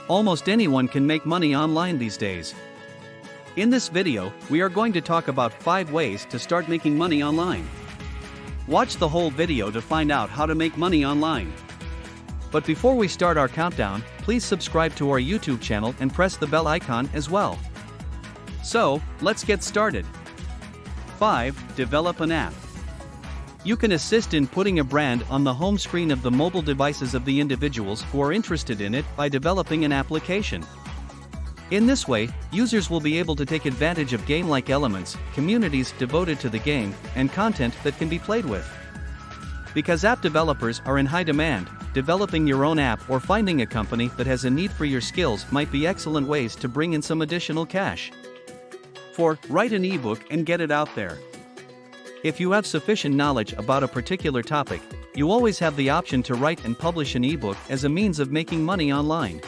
Almost anyone can make money online these days. In this video, we are going to talk about 5 ways to start making money online. Watch the whole video to find out how to make money online. But before we start our countdown, please subscribe to our YouTube channel and press the bell icon as well. So, let's get started. 5. Develop an app. You can assist in putting a brand on the home screen of the mobile devices of the individuals who are interested in it by developing an application. In this way, users will be able to take advantage of game-like elements, communities devoted to the game, and content that can be played with. Because app developers are in high demand, developing your own app or finding a company that has a need for your skills might be excellent ways to bring in some additional cash. 4. Write an ebook and get it out there. If you have sufficient knowledge about a particular topic, you always have the option to write and publish an ebook as a means of making money online.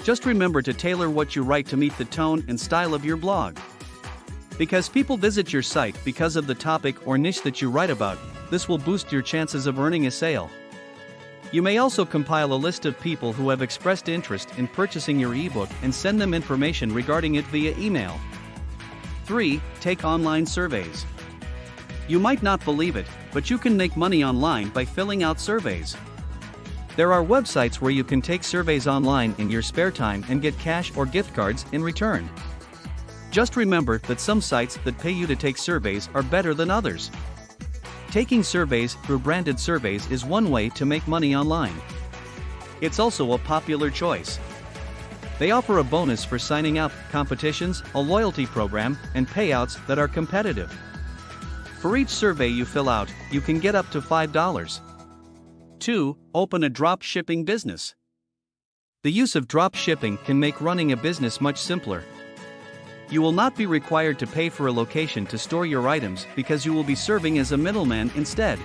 Just remember to tailor what you write to meet the tone and style of your blog. Because people visit your site because of the topic or niche that you write about, this will boost your chances of earning a sale. You may also compile a list of people who have expressed interest in purchasing your ebook and send them information regarding it via email. 3. Take online surveys. You might not believe it, but you can make money online by filling out surveys. There are websites where you can take surveys online in your spare time and get cash or gift cards in return. Just remember that some sites that pay you to take surveys are better than others. Taking surveys through branded surveys is one way to make money online. It's also a popular choice. They offer a bonus for signing up, competitions, a loyalty program, and payouts that are competitive. For each survey you fill out, you can get up to $5. 2. Open a dropshipping business. The use of dropshipping can make running a business much simpler. You will not be required to pay for a location to store your items because you will be serving as a middleman instead.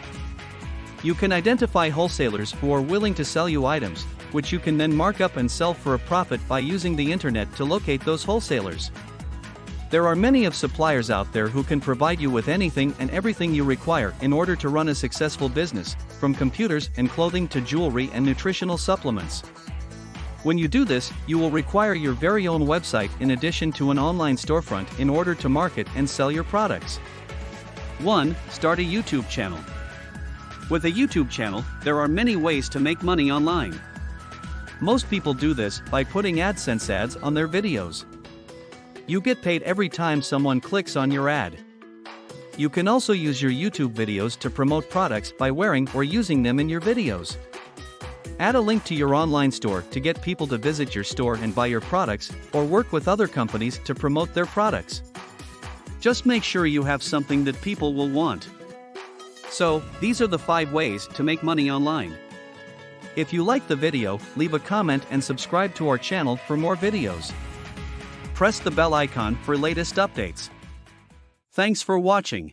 You can identify wholesalers who are willing to sell you items, which you can then mark up and sell for a profit by using the internet to locate those wholesalers. There are many of suppliers out there who can provide you with anything and everything you require in order to run a successful business, from computers and clothing to jewelry and nutritional supplements. When you do this, you will require your very own website in addition to an online storefront in order to market and sell your products. 1. Start a YouTube channel. With a YouTube channel, there are many ways to make money online. Most people do this by putting AdSense ads on their videos. You get paid every time someone clicks on your ad. You can also use your YouTube videos to promote products by wearing or using them in your videos. Add a link to your online store to get people to visit your store and buy your products, or work with other companies to promote their products. Just make sure you have something that people will want. So, these are the 5 ways to make money online. If you like the video, leave a comment and subscribe to our channel for more videos. Press the bell icon for latest updates. Thanks for watching.